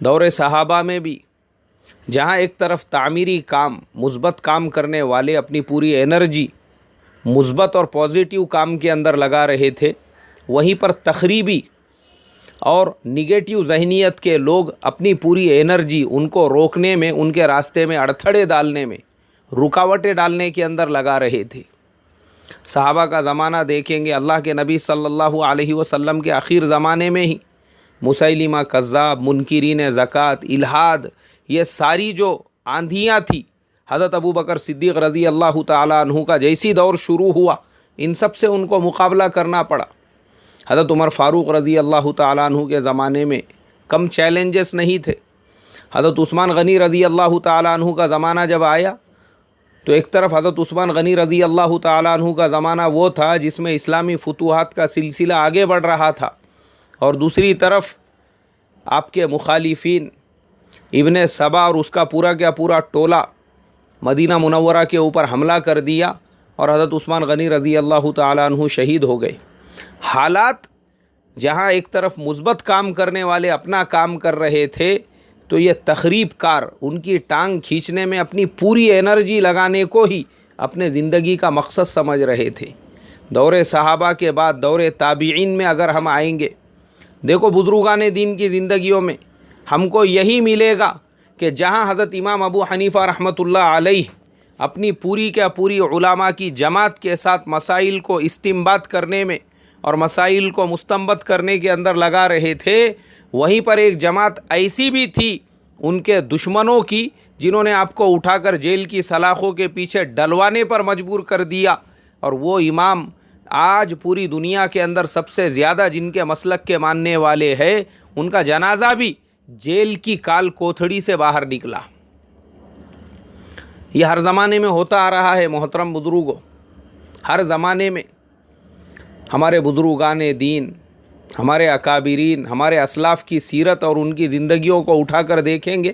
دور صحابہ میں بھی جہاں ایک طرف تعمیری کام، مثبت کام کرنے والے اپنی پوری انرجی مثبت اور پازیٹیو کام کے اندر لگا رہے تھے، وہیں پر تخریبی اور نگیٹیو ذہنیت کے لوگ اپنی پوری انرجی ان کو روکنے میں، ان کے راستے میں اڑتھڑے ڈالنے میں، رکاوٹیں ڈالنے کے اندر لگا رہے تھے۔ صحابہ کا زمانہ دیکھیں گے، اللہ کے نبی صلی اللہ علیہ وسلم کے آخر زمانے میں ہی مسیلمہ کذاب، منکرین زکوٰۃ، الحاد، یہ ساری جو آندھیاں تھی، حضرت ابو بکر صدیق رضی اللہ تعالیٰ عنہ کا جیسی دور شروع ہوا، ان سب سے ان کو مقابلہ کرنا پڑا۔ حضرت عمر فاروق رضی اللہ تعالیٰ عنہ کے زمانے میں کم چیلنجز نہیں تھے۔ حضرت عثمان غنی رضی اللہ تعالیٰ عنہ کا زمانہ جب آیا تو ایک طرف حضرت عثمان غنی رضی اللہ تعالیٰ عنہ کا زمانہ وہ تھا جس میں اسلامی فتوحات کا سلسلہ آگے بڑھ رہا تھا، اور دوسری طرف آپ کے مخالفین ابن سبا اور اس کا پورا ٹولہ مدینہ منورہ کے اوپر حملہ کر دیا، اور حضرت عثمان غنی رضی اللہ تعالیٰ عنہ شہید ہو گئے۔ حالات جہاں ایک طرف مثبت کام کرنے والے اپنا کام کر رہے تھے، تو یہ تخریب کار ان کی ٹانگ کھینچنے میں اپنی پوری انرجی لگانے کو ہی اپنے زندگی کا مقصد سمجھ رہے تھے۔ دور صحابہ کے بعد دور تابعین میں اگر ہم آئیں گے، دیکھو بزرگان دین کی زندگیوں میں ہم کو یہی ملے گا کہ جہاں حضرت امام ابو حنیفہ رحمۃ اللہ علیہ اپنی پوری علماء کی جماعت کے ساتھ مسائل کو استنباط کرنے میں اور مسائل کو مستنبط کرنے کے اندر لگا رہے تھے، وہیں پر ایک جماعت ایسی بھی تھی ان کے دشمنوں کی، جنہوں نے آپ کو اٹھا کر جیل کی سلاخوں کے پیچھے ڈلوانے پر مجبور کر دیا، اور وہ امام آج پوری دنیا کے اندر سب سے زیادہ جن کے مسلک کے ماننے والے ہیں، ان کا جنازہ بھی جیل کی کال کوتھڑی سے باہر نکلا۔ یہ ہر زمانے میں ہوتا آ رہا ہے محترم بزرگوں، ہر زمانے میں ہمارے بزرگان دین، ہمارے اکابرین، ہمارے اسلاف کی سیرت اور ان کی زندگیوں کو اٹھا کر دیکھیں گے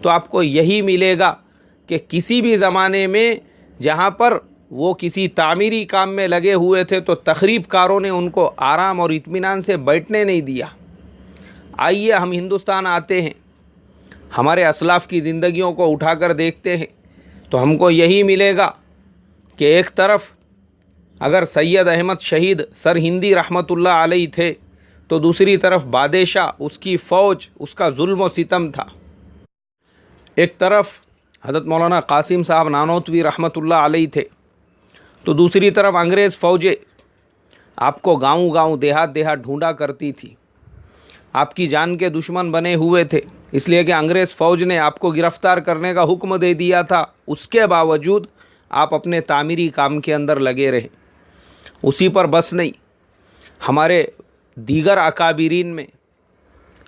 تو آپ کو یہی ملے گا کہ کسی بھی زمانے میں جہاں پر وہ کسی تعمیری کام میں لگے ہوئے تھے تو تخریب کاروں نے ان کو آرام اور اطمینان سے بیٹھنے نہیں دیا۔ آئیے ہم ہندوستان آتے ہیں، ہمارے اسلاف کی زندگیوں کو اٹھا کر دیکھتے ہیں تو ہم کو یہی ملے گا کہ ایک طرف اگر سید احمد شہید سر ہندی رحمۃ اللہ علیہ تھے تو دوسری طرف بادشاہ، اس کی فوج، اس کا ظلم و ستم تھا۔ ایک طرف حضرت مولانا قاسم صاحب نانوتوی رحمۃ اللہ علیہ تھے تو دوسری طرف انگریز فوجیں آپ کو گاؤں دیہات ڈھونڈا کرتی تھی، آپ کی جان کے دشمن بنے ہوئے تھے، اس لیے کہ انگریز فوج نے آپ کو گرفتار کرنے کا حکم دے دیا تھا، اس کے باوجود آپ اپنے تعمیری کام کے اندر لگے رہے۔ اسی پر بس نہیں، ہمارے دیگر اکابرین میں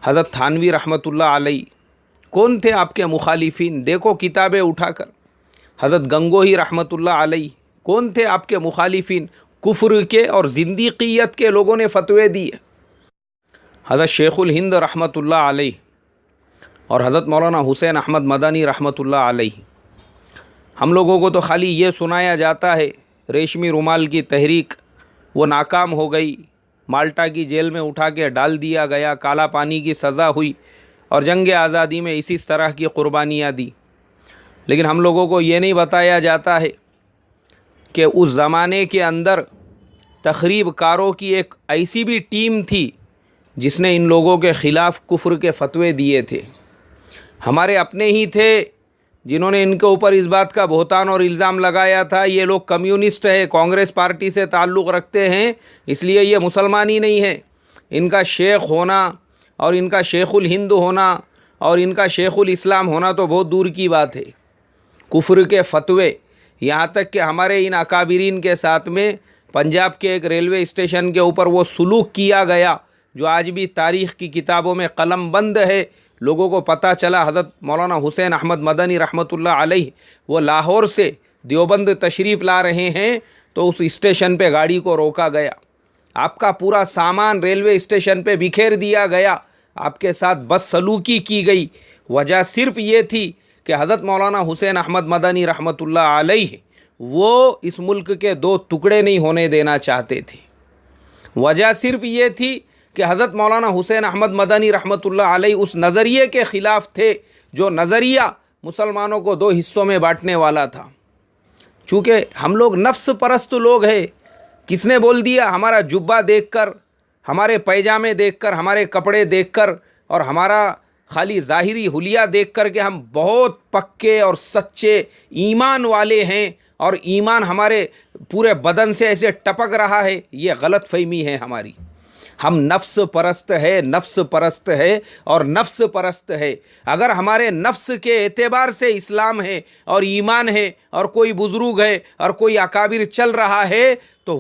حضرت تھانوی رحمۃ اللہ علیہ کون تھے آپ کے مخالفین؟ دیکھو کتابیں اٹھا کر، حضرت گنگوہی رحمۃ اللہ علیہ کون تھے آپ کے مخالفین؟ کفر کے اور زندیقیت کے لوگوں نے فتوے دیے۔ حضرت شیخ الہند رحمۃ اللہ علیہ اور حضرت مولانا حسین احمد مدنی رحمۃ اللہ علیہ، ہم لوگوں کو تو خالی یہ سنایا جاتا ہے ریشمی رومال کی تحریک وہ ناکام ہو گئی، مالٹا کی جیل میں اٹھا کے ڈال دیا گیا، کالا پانی کی سزا ہوئی، اور جنگ آزادی میں اسی طرح کی قربانیاں دی، لیکن ہم لوگوں کو یہ نہیں بتایا جاتا ہے کہ اس زمانے کے اندر تخریب کاروں کی ایک ایسی بھی ٹیم تھی جس نے ان لوگوں کے خلاف کفر کے فتوے دیے تھے۔ ہمارے اپنے ہی تھے جنہوں نے ان کے اوپر اس بات کا بہتان اور الزام لگایا تھا یہ لوگ کمیونسٹ ہے، کانگریس پارٹی سے تعلق رکھتے ہیں، اس لیے یہ مسلمان ہی نہیں ہے، ان کا شیخ ہونا اور ان کا شیخ الہند ہونا اور ان کا شیخ الاسلام ہونا تو بہت دور کی بات ہے۔ کفر کے فتوے، یہاں تک کہ ہمارے ان اکابرین کے ساتھ میں پنجاب کے ایک ریلوے اسٹیشن کے اوپر وہ سلوک کیا گیا جو آج بھی تاریخ کی کتابوں میں قلم بند ہے۔ لوگوں کو پتہ چلا حضرت مولانا حسین احمد مدنی رحمۃ اللہ علیہ وہ لاہور سے دیوبند تشریف لا رہے ہیں تو اس اسٹیشن پہ گاڑی کو روکا گیا، آپ کا پورا سامان ریلوے اسٹیشن پہ بکھیر دیا گیا، آپ کے ساتھ بد سلوکی کی گئی۔ وجہ صرف یہ تھی کہ حضرت مولانا حسین احمد مدنی رحمۃ اللہ علیہ وہ اس ملک کے دو ٹکڑے نہیں ہونے دینا چاہتے تھے۔ وجہ صرف یہ تھی کہ حضرت مولانا حسین احمد مدنی رحمۃ اللہ علیہ اس نظریے کے خلاف تھے جو نظریہ مسلمانوں کو دو حصوں میں بانٹنے والا تھا. چونکہ ہم لوگ نفس پرست لوگ ہیں. کس نے بول دیا؟ ہمارا جبہ دیکھ کر، ہمارے پیجامے دیکھ کر، ہمارے کپڑے دیکھ کر اور ہمارا خالی ظاہری حلیہ دیکھ کر کہ ہم بہت پکے اور سچے ایمان والے ہیں اور ایمان ہمارے پورے بدن سے ایسے ٹپک رہا ہے. یہ غلط فہمی ہے ہماری. ہم نفس پرست ہے، نفس پرست ہے اور نفس پرست ہے. اگر ہمارے نفس کے اعتبار سے اسلام ہے اور ایمان ہے اور کوئی بزرگ ہے اور کوئی اکابر چل رہا ہے تو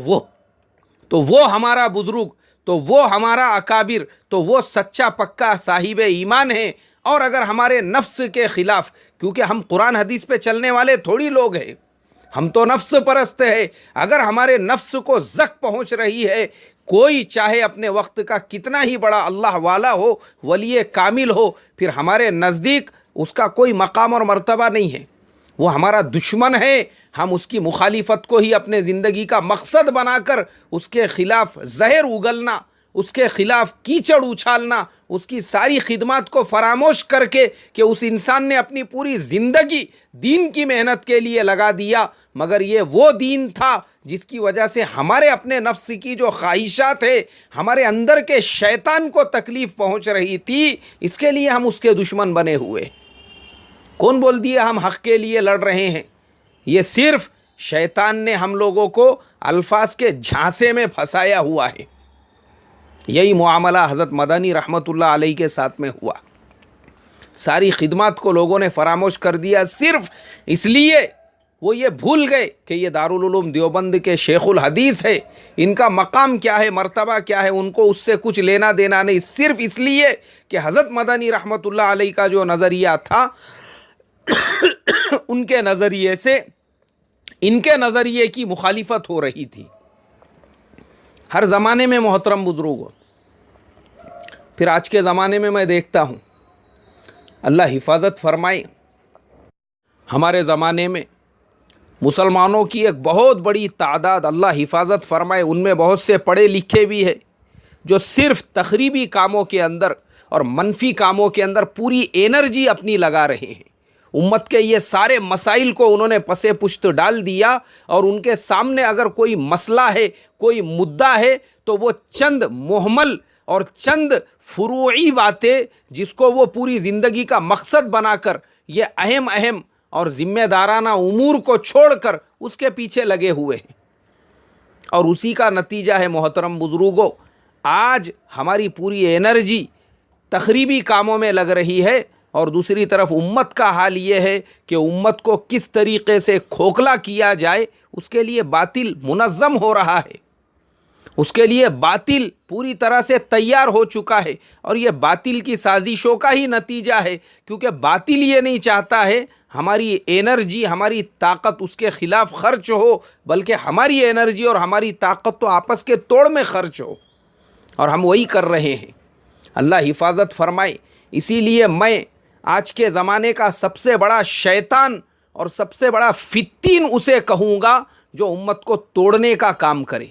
وہ ہمارا بزرگ، تو وہ ہمارا اکابر، تو وہ سچا پکا صاحب ایمان ہے. اور اگر ہمارے نفس کے خلاف، کیونکہ ہم قرآن حدیث پہ چلنے والے تھوڑی لوگ ہیں، ہم تو نفس پرست ہے. اگر ہمارے نفس کو زک پہنچ رہی ہے، کوئی چاہے اپنے وقت کا کتنا ہی بڑا اللہ والا ہو، ولی کامل ہو، پھر ہمارے نزدیک اس کا کوئی مقام اور مرتبہ نہیں ہے. وہ ہمارا دشمن ہے. ہم اس کی مخالفت کو ہی اپنے زندگی کا مقصد بنا کر اس کے خلاف زہر اگلنا، اس کے خلاف کیچڑ اچھالنا، اس کی ساری خدمات کو فراموش کر کے کہ اس انسان نے اپنی پوری زندگی دین کی محنت کے لیے لگا دیا، مگر یہ وہ دین تھا جس کی وجہ سے ہمارے اپنے نفس کی جو خواہشات ہے، ہمارے اندر کے شیطان کو تکلیف پہنچ رہی تھی، اس کے لیے ہم اس کے دشمن بنے ہوئے. کون بول دیا ہم حق کے لیے لڑ رہے ہیں؟ یہ صرف شیطان نے ہم لوگوں کو الفاظ کے جھانسے میں پھنسایا ہوا ہے. یہی معاملہ حضرت مدنی رحمۃ اللہ علیہ کے ساتھ میں ہوا. ساری خدمات کو لوگوں نے فراموش کر دیا، صرف اس لیے وہ یہ بھول گئے کہ یہ دارالعلوم دیوبند کے شیخ الحدیث ہے، ان کا مقام کیا ہے، مرتبہ کیا ہے، ان کو اس سے کچھ لینا دینا نہیں. صرف اس لیے کہ حضرت مدنی رحمۃ اللہ علیہ کا جو نظریہ تھا ان کے نظریے سے ان کے نظریے کی مخالفت ہو رہی تھی. ہر زمانے میں محترم بزرگ ہو، پھر آج کے زمانے میں دیکھتا ہوں، اللہ حفاظت فرمائے، ہمارے زمانے میں مسلمانوں کی ایک بہت بڑی تعداد، اللہ حفاظت فرمائے، ان میں بہت سے پڑھے لکھے بھی ہیں جو صرف تخریبی کاموں کے اندر اور منفی کاموں کے اندر پوری انرجی اپنی لگا رہے ہیں. امت کے یہ سارے مسائل کو انہوں نے پس پشت ڈال دیا، اور ان کے سامنے اگر کوئی مسئلہ ہے، کوئی مدعا ہے، تو وہ چند محمل اور چند فروعی باتیں جس کو وہ پوری زندگی کا مقصد بنا کر یہ اہم اور ذمہ دارانہ امور کو چھوڑ کر اس کے پیچھے لگے ہوئے ہیں. اور اسی کا نتیجہ ہے محترم بزرگوں، آج ہماری پوری انرجی تخریبی کاموں میں لگ رہی ہے، اور دوسری طرف امت کا حال یہ ہے کہ امت کو کس طریقے سے کھوکھلا کیا جائے اس کے لیے باطل منظم ہو رہا ہے، اس کے لیے باطل پوری طرح سے تیار ہو چکا ہے. اور یہ باطل کی سازشوں کا ہی نتیجہ ہے، کیونکہ باطل یہ نہیں چاہتا ہے ہماری انرجی، ہماری طاقت اس کے خلاف خرچ ہو، بلکہ ہماری انرجی اور ہماری طاقت تو آپس کے توڑ میں خرچ ہو، اور ہم وہی کر رہے ہیں. اللہ حفاظت فرمائے. اسی لیے میں آج کے زمانے کا سب سے بڑا شیطان اور سب سے بڑا فتین اسے کہوں گا جو امت کو توڑنے کا کام کرے.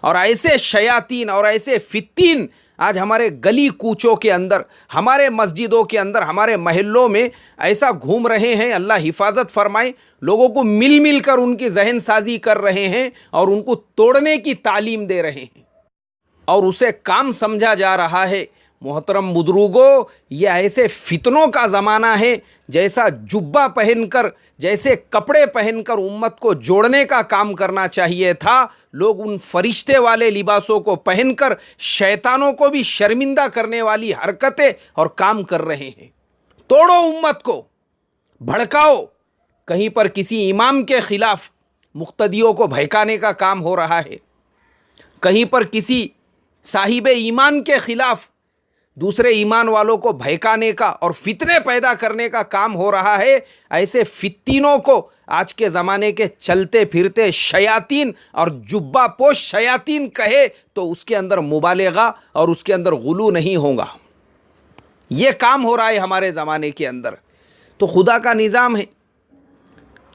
اور ایسے شیاطین اور ایسے فتین آج ہمارے گلی کوچوں کے اندر، ہمارے مسجدوں کے اندر، ہمارے محلوں میں ایسا گھوم رہے ہیں. اللہ حفاظت فرمائے. لوگوں کو مل کر ان کی ذہن سازی کر رہے ہیں اور ان کو توڑنے کی تعلیم دے رہے ہیں، اور اسے کام سمجھا جا رہا ہے. محترم بزرگوں، یہ ایسے فتنوں کا زمانہ ہے، جیسا جبہ پہن کر، جیسے کپڑے پہن کر امت کو جوڑنے کا کام کرنا چاہیے تھا، لوگ ان فرشتے والے لباسوں کو پہن کر شیطانوں کو بھی شرمندہ کرنے والی حرکتیں اور کام کر رہے ہیں. توڑو امت کو، بھڑکاؤ. کہیں پر کسی امام کے خلاف مقتدیوں کو بھڑکانے کا کام ہو رہا ہے، کہیں پر کسی صاحب ایمان کے خلاف دوسرے ایمان والوں کو بھڑکانے کا اور فتنے پیدا کرنے کا کام ہو رہا ہے. ایسے فتینوں کو آج کے زمانے کے چلتے پھرتے شیاطین اور جبہ پوش شیاطین کہے تو اس کے اندر مبالغہ اور اس کے اندر غلو نہیں ہوگا. یہ کام ہو رہا ہے ہمارے زمانے کے اندر. تو خدا کا نظام ہے،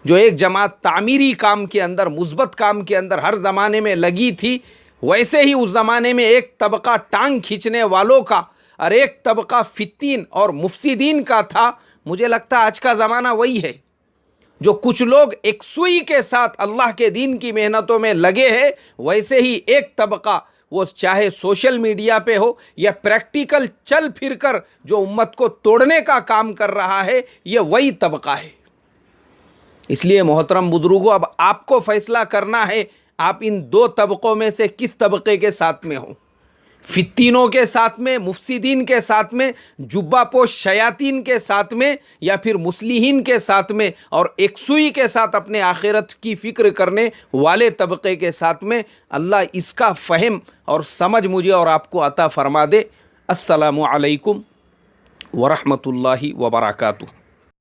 جو ایک جماعت تعمیری کام کے اندر، مثبت کام کے اندر ہر زمانے میں لگی تھی، ویسے ہی اس زمانے میں ایک طبقہ ٹانگ کھینچنے والوں کا اور ایک طبقہ فتین اور مفسدین کا تھا. مجھے لگتا ہے آج کا زمانہ وہی ہے. جو کچھ لوگ ایک سوئی کے ساتھ اللہ کے دین کی محنتوں میں لگے ہیں، ویسے ہی ایک طبقہ، وہ چاہے سوشل میڈیا پہ ہو یا پریکٹیکل چل پھر کر جو امت کو توڑنے کا کام کر رہا ہے، یہ وہی طبقہ ہے. اس لیے محترم بزرگوں، اب آپ کو فیصلہ کرنا ہے آپ ان دو طبقوں میں سے کس طبقے کے ساتھ میں ہوں. فتینوں کے ساتھ میں، مفسدین کے ساتھ میں، جبہ پوش شیاطین کے ساتھ میں، یا پھر مصلحین کے ساتھ میں اور ایک سوئی کے ساتھ اپنے آخرت کی فکر کرنے والے طبقے کے ساتھ میں. اللہ اس کا فہم اور سمجھ مجھے اور آپ کو عطا فرما دے. السلام علیکم ورحمۃ اللہ وبرکاتہ.